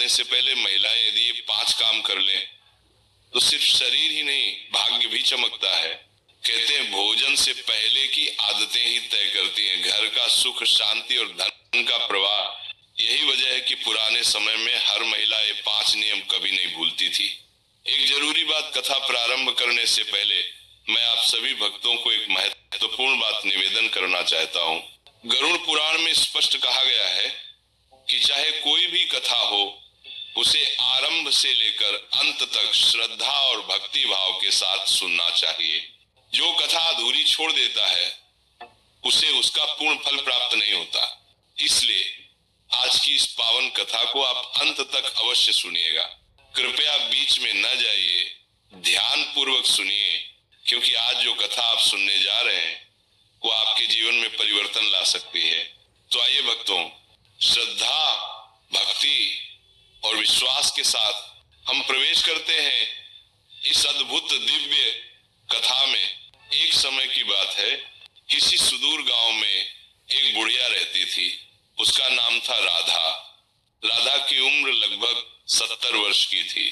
आने से पहले महिलाएं यदि ये 5 काम कर लें तो सिर्फ शरीर ही नहीं, भाग्य भी चमकता है। कहते हैं भोजन से पहले की आदतें ही तय करती हैं घर का सुख, शांति और धन का प्रवाह। यही वजह है कि पुराने समय में हर महिला ये 5 नियम कभी नहीं भूलती थी। एक जरूरी बात कथा प्रारंभ करने से पहले मैं आप सभी भक्तों को एक महत्वपूर्ण बात निवेदन करना चाहता हूँ। गरुड़ पुराण में स्पष्ट कहा गया है कि चाहे कोई भी कथा हो, उसे आरंभ से लेकर अंत तक श्रद्धा और भक्ति भाव के साथ सुनना चाहिए। जो कथा अधूरी छोड़ देता है उसे उसका पूर्ण फल प्राप्त नहीं होता। इसलिए आज की इस पावन कथा को आप अंत तक अवश्य सुनिएगा। कृपया बीच में न जाइए, ध्यान पूर्वक सुनिए, क्योंकि आज जो कथा आप सुनने जा रहे हैं वो आपके जीवन में परिवर्तन ला सकती है। तो आइए भक्तों, श्रद्धा, भक्ति और विश्वास के साथ हम प्रवेश करते हैं इस अद्भुत दिव्य कथा में। एक समय की बात है, किसी सुदूर गांव में एक बुढ़िया रहती थी। उसका नाम था राधा। राधा की उम्र लगभग 70 वर्ष की थी।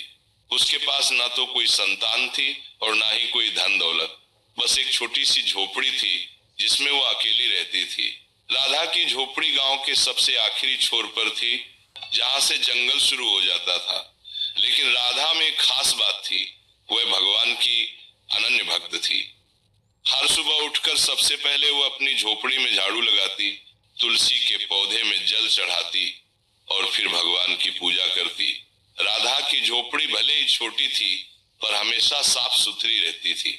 उसके पास ना तो कोई संतान थी और ना ही कोई धन दौलत। बस एक छोटी सी झोपड़ी थी जिसमें वो अकेली रहती थी। राधा की झोपड़ी गांव के सबसे आखिरी छोर पर थी, जहां से जंगल शुरू हो जाता था। लेकिन राधा में एक खास बात थी, वह भगवान की अनन्य भक्त थी। हर सुबह उठकर सबसे पहले वो अपनी झोपड़ी में झाड़ू लगाती, तुलसी के पौधे में जल चढ़ाती और फिर भगवान की पूजा करती। राधा की झोपड़ी भले ही छोटी थी पर हमेशा साफ सुथरी रहती थी।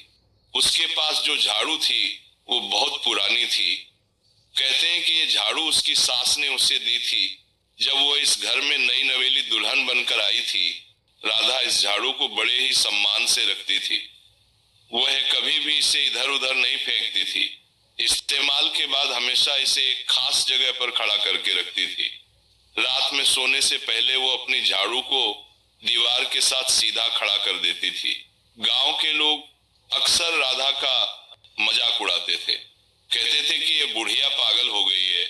उसके पास जो झाड़ू थी वो बहुत पुरानी थी। कहते हैं कि ये झाड़ू उसकी सास ने उसे दी थी जब वो इस घर में नई नवेली दुल्हन बनकर आई थी। राधा इस झाड़ू को बड़े ही सम्मान से रखती थी। वह कभी भी इसे इधर उधर नहीं फेंकती थी। इस्तेमाल के बाद हमेशा इसे एक खास जगह पर खड़ा करके रखती थी। रात में सोने से पहले वो अपनी झाड़ू को दीवार के साथ सीधा खड़ा कर देती थी। गांव के लोग अक्सर राधा का मजाक उड़ाते थे। कहते थे कि ये बुढ़िया पागल हो गई है,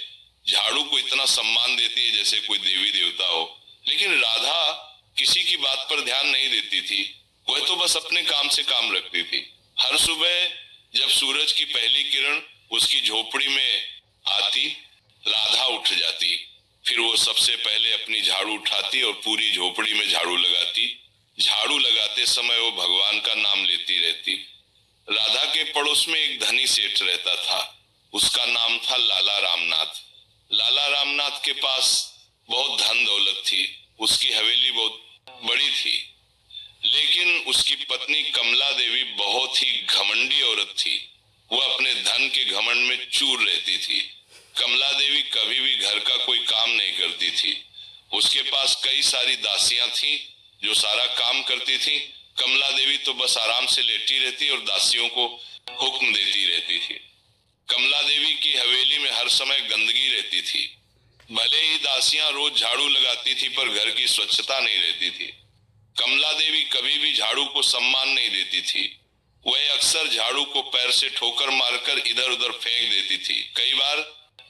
झाड़ू को इतना सम्मान देती है जैसे कोई देवी देवता हो। लेकिन राधा किसी की बात पर ध्यान नहीं देती थी। वह तो बस अपने काम से काम रखती थी। हर सुबह जब सूरज की पहली किरण उसकी झोपड़ी में आती, राधा उठ जाती। फिर वो सबसे पहले अपनी झाड़ू उठाती और पूरी झोपड़ी में झाड़ू लगाती। झाड़ू लगाते समय वो भगवान का नाम लेती रहती। राधा के पड़ोस में एक धनी सेठ रहता था। उसका नाम था लाला रामनाथ। लाला रामनाथ के पास बहुत धन दौलत थी। उसकी हवेली बहुत बड़ी थी, लेकिन उसकी पत्नी कमला देवी बहुत ही घमंडी औरत थी। वह अपने धन के घमंड में चूर रहती थी। कमला देवी कभी भी घर का कोई काम नहीं करती थी। उसके पास कई सारी दासियां थीं जो सारा काम करती थीं। कमला देवी तो बस आराम से लेटी रहती और दासियों को हुक्म देती रहती थी। कमला देवी की हवेली में हर समय गंदगी रहती थी। भले ही दासियां रोज झाड़ू लगाती थी पर घर की स्वच्छता नहीं रहती थी। कमला देवी कभी भी झाड़ू को सम्मान नहीं देती थी। वह अक्सर झाड़ू को पैर से ठोकर मारकर इधर उधर फेंक देती थी। कई बार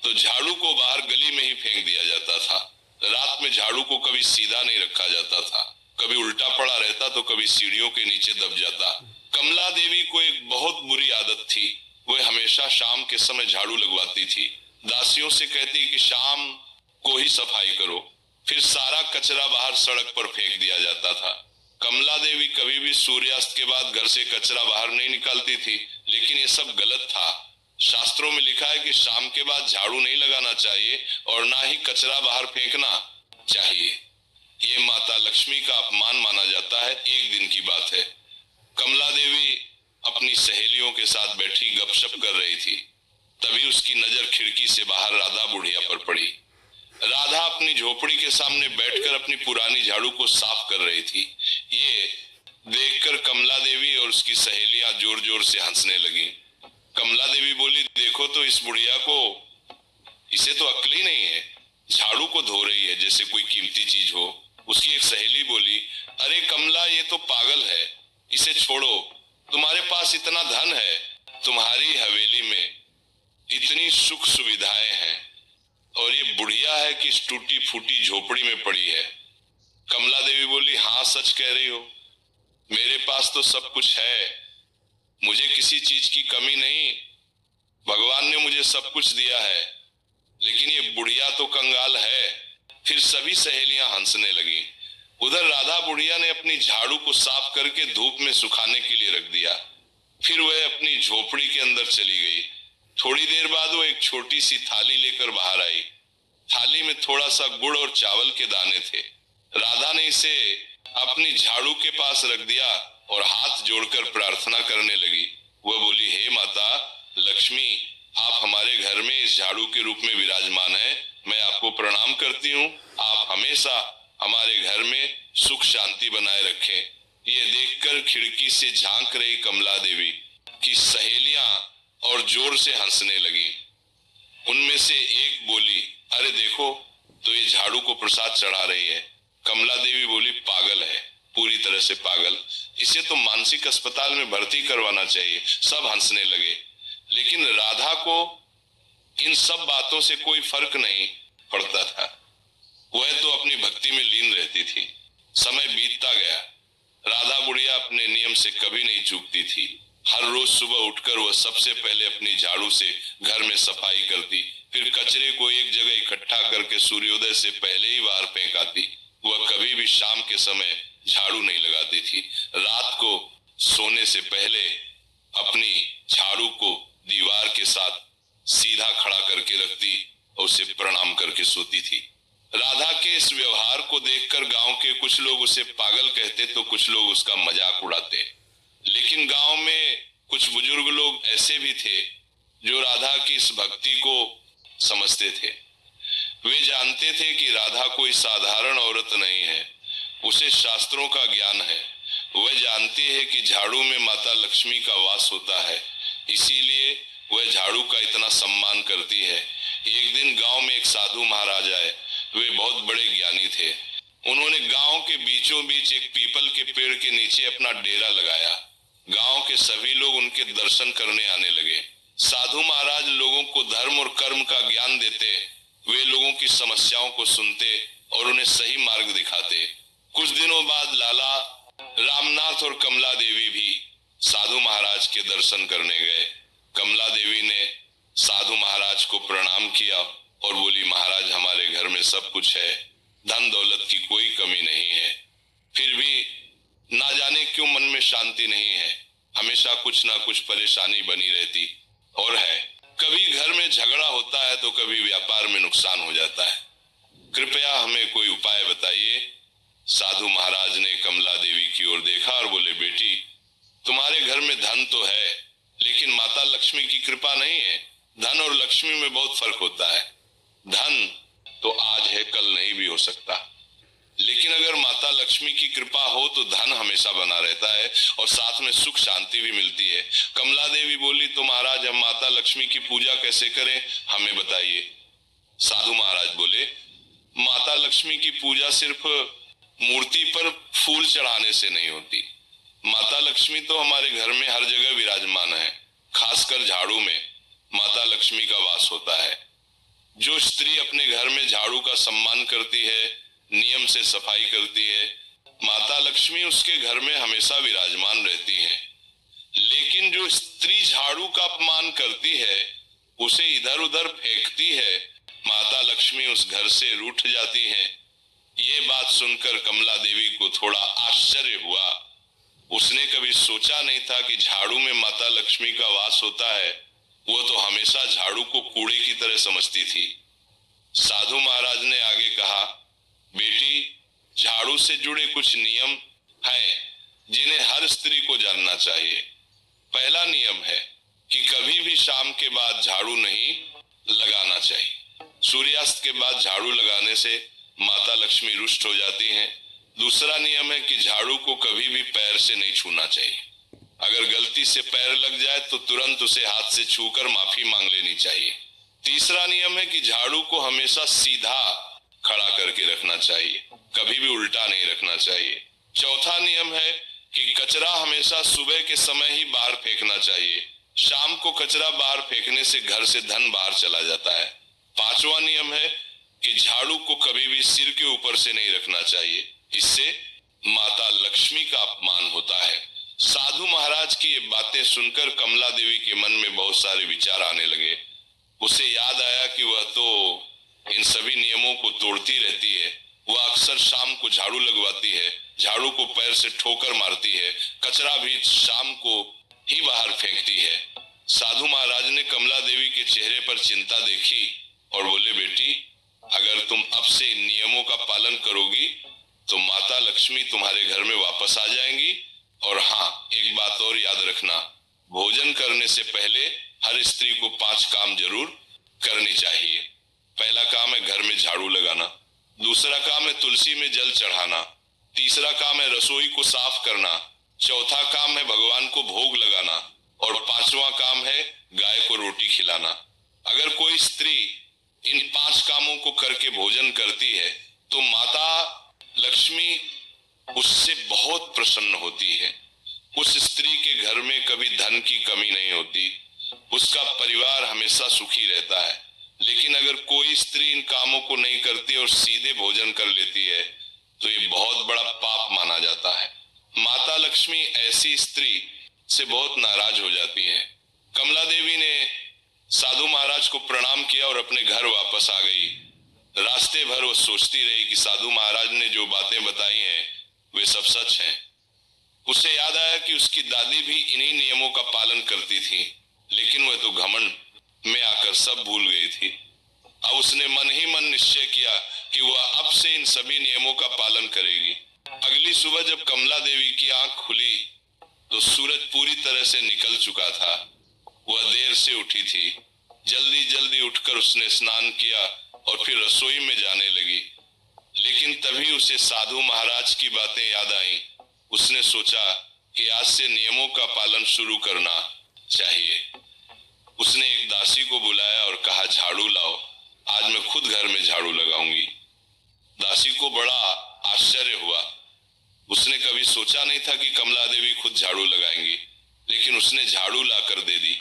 तो झाड़ू को बाहर गली में ही फेंक दिया जाता था। रात में झाड़ू को कभी सीधा नहीं रखा जाता था, कभी उल्टा पड़ा रहता तो कभी सीढ़ियों के नीचे दब जाता। कमला देवी को एक बहुत बुरी आदत थी। वह हमेशा शाम के समय झाड़ू लगवाती थी। दासियों से कहती कि शाम को ही सफाई करो, फिर सारा कचरा बाहर सड़क पर फेंक दिया जाता था। कमला देवी कभी भी सूर्यास्त के बाद घर से कचरा बाहर नहीं निकालती थी, लेकिन ये सब गलत था। शास्त्रों में लिखा है कि शाम के बाद झाड़ू नहीं लगाना चाहिए और ना ही कचरा बाहर फेंकना चाहिए। ये माता लक्ष्मी का अपमान माना जाता है। एक दिन की बात है, कमला देवी अपनी सहेलियों के साथ बैठी गपशप कर रही थी। तभी उसकी नजर खिड़की से बाहर राधा बुढ़िया पर पड़ी। राधा अपनी झोपड़ी के सामने बैठकर अपनी पुरानी झाड़ू को साफ कर रही थी। ये देखकर कमला देवी और उसकी सहेलियां जोर जोर से हंसने लगी। कमला देवी बोली, देखो तो इस बुढ़िया को, इसे तो अक्ल ही नहीं है, झाड़ू को धो रही है जैसे कोई कीमती चीज हो। उसकी एक सहेली बोली, अरे कमला, ये तो पागल है, इसे छोड़ो। तुम्हारे पास इतना धन है, तुम्हारी हवेली में इतनी सुख सुविधाएं हैं, और ये बुढ़िया है कि इस टूटी फूटी झोपड़ी में पड़ी है। कमला देवी बोली, हाँ सच कह रही हो, मेरे पास तो सब कुछ है, मुझे किसी चीज की कमी नहीं, भगवान ने मुझे सब कुछ दिया है, लेकिन ये बुढ़िया तो कंगाल है। फिर सभी सहेलियां हंसने लगी। उधर राधा बुढ़िया ने अपनी झाड़ू को साफ करके धूप में सुखाने के लिए रख दिया। फिर वह अपनी झोपड़ी के अंदर चली गई। थोड़ी देर बाद वो एक छोटी सी थाली लेकर बाहर आई। थाली में थोड़ा सा गुड़ और चावल के दाने थे। राधा ने इसे अपनी झाड़ू के पास रख दिया और हाथ जोड़कर प्रार्थना करने लगी। वह बोली, हे माता लक्ष्मी, आप हमारे घर में इस झाड़ू के रूप में विराजमान हैं, मैं आपको प्रणाम करती हूँ। आप हमेशा हमारे घर में सुख शांति बनाए रखें। ये देखकर खिड़की से झांक रही कमला देवी की सहेलियां और जोर से हंसने लगी। उनमें से एक बोली, अरे देखो तो ये झाड़ू को प्रसाद चढ़ा रही है। कमला देवी बोली, पागल है, पूरी तरह से पागल, इसे तो मानसिक अस्पताल में भर्ती करवाना चाहिए। सब हंसने लगे, लेकिन राधा को इन सब बातों से कोई फर्क नहीं पड़ता था। वह तो अपनी भक्ति में लीन रहती थी। समय बीतता गया। राधा बुढ़िया अपने नियम से कभी नहीं चूकती थी। हर रोज सुबह उठकर वह सबसे पहले अपनी झाड़ू से घर में सफाई करती, फिर कचरे को एक जगह इकट्ठा करके सूर्योदय से पहले ही बाहर फेंक आती। वह कभी भी शाम के समय झाड़ू नहीं लगाती थी। रात को सोने से पहले अपनी झाड़ू को दीवार के साथ सीधा खड़ा करके रखती और उसे प्रणाम करके सोती थी। राधा के इस व्यवहार को देखकर गांव के कुछ लोग उसे पागल कहते तो कुछ लोग उसका मजाक उड़ाते। लेकिन गांव में कुछ बुजुर्ग लोग ऐसे भी थे जो राधा की इस भक्ति को समझते थे। वे जानते थे कि राधा कोई साधारण औरत नहीं है, उसे शास्त्रों का ज्ञान है। वह जानती है कि झाड़ू में माता लक्ष्मी का वास होता है, इसीलिए वह झाड़ू का इतना सम्मान करती है। एक दिन गांव में एक साधु महाराज आए। वे बहुत बड़े ज्ञानी थे। उन्होंने गांव के बीचों बीच एक पीपल के पेड़ के नीचे अपना डेरा लगाया। गांव के सभी लोग उनके दर्शन करने आने लगे। साधु महाराज लोगों को धर्म और कर्म का ज्ञान देते, वे लोगों की समस्याओं को सुनते और उन्हें सही मार्ग दिखाते। कुछ दिनों बाद लाला रामनाथ और कमला देवी भी साधु महाराज के दर्शन करने गए। कमला देवी ने साधु महाराज को प्रणाम किया और बोली, महाराज हमारे घर में सब कुछ है, धन दौलत की कोई कमी नहीं है, फिर भी ना जाने क्यों मन में शांति नहीं है, हमेशा कुछ ना कुछ परेशानी बनी रहती और है। कभी घर में झगड़ा होता है तो कभी व्यापार में नुकसान हो जाता है, कृपया हमें कोई उपाय बताइए। साधु महाराज ने कमला देवी की ओर देखा और बोले, बेटी तुम्हारे घर में धन तो है, लेकिन माता लक्ष्मी की कृपा नहीं है। धन और लक्ष्मी में बहुत फर्क होता है। धन तो आज है कल नहीं भी हो सकता, लेकिन अगर माता लक्ष्मी की कृपा हो तो धन हमेशा बना रहता है और साथ में सुख शांति भी मिलती है। कमला देवी बोली, तो महाराज हम माता लक्ष्मी की पूजा कैसे करें, हमें बताइए। साधु महाराज बोले, माता लक्ष्मी की पूजा सिर्फ मूर्ति पर फूल चढ़ाने से नहीं होती। माता लक्ष्मी तो हमारे घर में हर जगह विराजमान है, खासकर झाड़ू में माता लक्ष्मी का वास होता है। जो स्त्री अपने घर में झाड़ू का सम्मान करती है, नियम से सफाई करती है, माता लक्ष्मी उसके घर में हमेशा विराजमान रहती है। लेकिन जो स्त्री झाड़ू का अपमान करती है, उसे इधर उधर फेंकती है, माता लक्ष्मी उस घर से रूठ जाती है। ये बात सुनकर कमला देवी को थोड़ा आश्चर्य हुआ। उसने कभी सोचा नहीं था कि झाड़ू में माता लक्ष्मी का वास होता है। वो तो हमेशा झाड़ू को कूड़े की तरह समझती थी। साधु महाराज ने आगे कहा, बेटी झाड़ू से जुड़े कुछ नियम हैं जिन्हें हर स्त्री को जानना चाहिए। पहला नियम है कि कभी भी शाम के बाद झाड़ू नहीं लगाना चाहिए। सूर्यास्त के बाद झाड़ू लगाने से माता लक्ष्मी रुष्ट हो जाती हैं। दूसरा नियम है कि झाड़ू को कभी भी पैर से नहीं छूना चाहिए। अगर गलती से पैर लग जाए तो तुरंत उसे हाथ से छूकर माफी मांग लेनी चाहिए। तीसरा नियम है कि झाड़ू को हमेशा सीधा खड़ा करके रखना चाहिए, कभी भी उल्टा नहीं रखना चाहिए। चौथा नियम है कि कचरा हमेशा सुबह के समय ही बाहर फेंकना चाहिए। शाम को कचरा बाहर फेंकने से घर से धन बाहर चला जाता है। पांचवा नियम है कि झाड़ू को कभी भी सिर के ऊपर से नहीं रखना चाहिए, इससे माता लक्ष्मी का अपमान होता है। साधु महाराज की ये बातें सुनकर कमला देवी के मन में बहुत सारे विचार आने लगे। उसे याद आया कि वह तो इन सभी नियमों को तोड़ती रहती है। वह अक्सर शाम को झाड़ू लगवाती है, झाड़ू को पैर से ठोकर मारती है, कचरा भी शाम को ही बाहर फेंकती है। साधु महाराज ने कमला देवी के चेहरे पर चिंता देखी और बोले, बेटी, अगर तुम अब से इन नियमों का पालन करोगी तो माता लक्ष्मी तुम्हारे घर में वापस आ जाएंगी। और हाँ, एक बात और याद रखना, भोजन करने से पहले हर स्त्री को 5 काम जरूर करने चाहिए। पहला काम है घर में झाड़ू लगाना, दूसरा काम है तुलसी में जल चढ़ाना, तीसरा काम है रसोई को साफ करना, चौथा काम है भगवान को भोग लगाना और 5वां काम है गाय को रोटी खिलाना। अगर कोई स्त्री इन 5 कामों को करके भोजन करती है तो माता लक्ष्मी उससे बहुत प्रसन्न होती है। उस स्त्री के घर में कभी धन की कमी नहीं होती, उसका परिवार हमेशा सुखी रहता है। लेकिन अगर कोई स्त्री इन कामों को नहीं करती और सीधे भोजन कर लेती है तो ये बहुत बड़ा पाप माना जाता है। माता लक्ष्मी ऐसी स्त्री से बहुत नाराज हो जाती है। कमला देवी ने साधु महाराज को प्रणाम किया और अपने घर वापस आ गई। रास्ते भर वो सोचती रही कि साधु महाराज ने जो बातें बताई हैं वे सब सच हैं। उसे याद आया कि उसकी दादी भी इन्हीं नियमों का पालन करती थी, लेकिन वह तो घमंड में आकर सब भूल गई थी। अब उसने मन ही मन निश्चय किया कि वह अब से इन सभी नियमों का पालन करेगी। अगली सुबह जब कमला देवी की आंख खुली तो सूरज पूरी तरह से निकल चुका था। वह देर से उठी थी। जल्दी जल्दी उठकर उसने स्नान किया और फिर रसोई में जाने लगी। लेकिन तभी उसे साधु महाराज की बातें याद आईं। उसने सोचा कि आज से नियमों का पालन शुरू करना चाहिए। उसने एक दासी को बुलाया और कहा, झाड़ू लाओ, आज मैं खुद घर में झाड़ू लगाऊंगी। दासी को बड़ा आश्चर्य हुआ। उसने कभी सोचा नहीं था कि कमला देवी खुद झाड़ू लगाएंगी, लेकिन उसने झाड़ू लाकर दे दी।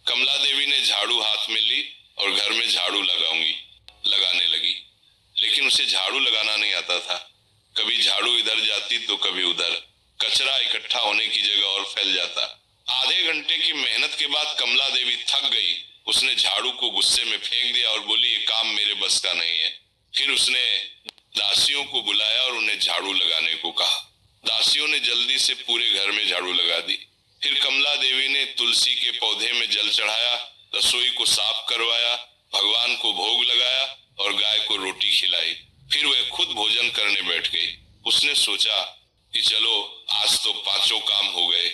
कमला देवी ने झाड़ू हाथ में ली और घर में झाड़ू लगाने लगी। लेकिन उसे झाड़ू लगाना नहीं आता था। कभी झाड़ू इधर जाती तो कभी उधर, कचरा इकट्ठा होने की जगह और फैल जाता। आधे घंटे की मेहनत के बाद कमला देवी थक गई। उसने झाड़ू को गुस्से में फेंक दिया और बोली, ये काम मेरे बस का नहीं है। फिर उसने दासियों को बुलाया और उन्हें झाड़ू लगाने को कहा। दासियों ने जल्दी से पूरे घर में झाड़ू लगा दी। फिर कमला देवी ने तुलसी के पौधे में जल चढ़ाया, रसोई को साफ करवाया, भगवान को भोग लगाया और गाय को रोटी खिलाई। फिर वह खुद भोजन करने बैठ गई। उसने सोचा कि चलो, आज तो 5 काम हो गए,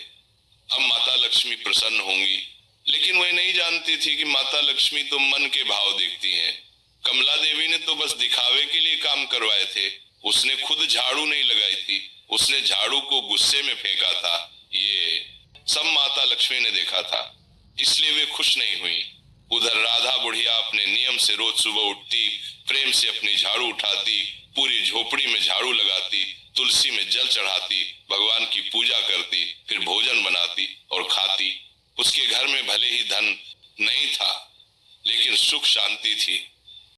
अब माता लक्ष्मी प्रसन्न होंगी। लेकिन वह नहीं जानती थी कि माता लक्ष्मी तो मन के भाव देखती हैं। कमला देवी ने तो बस दिखावे के लिए काम करवाए थे। उसने खुद झाड़ू नहीं लगाई थी, उसने झाड़ू को गुस्से में फेंका था। ये सब माता लक्ष्मी ने देखा था, इसलिए वे खुश नहीं हुई। उधर राधा बुढ़िया अपने नियम से रोज सुबह उठती, प्रेम से अपनी झाड़ू उठाती, पूरी झोपड़ी में झाड़ू लगाती, तुलसी में जल चढ़ाती, भगवान की पूजा करती, फिर भोजन बनाती और खाती। उसके घर में भले ही धन नहीं था, लेकिन सुख शांति थी।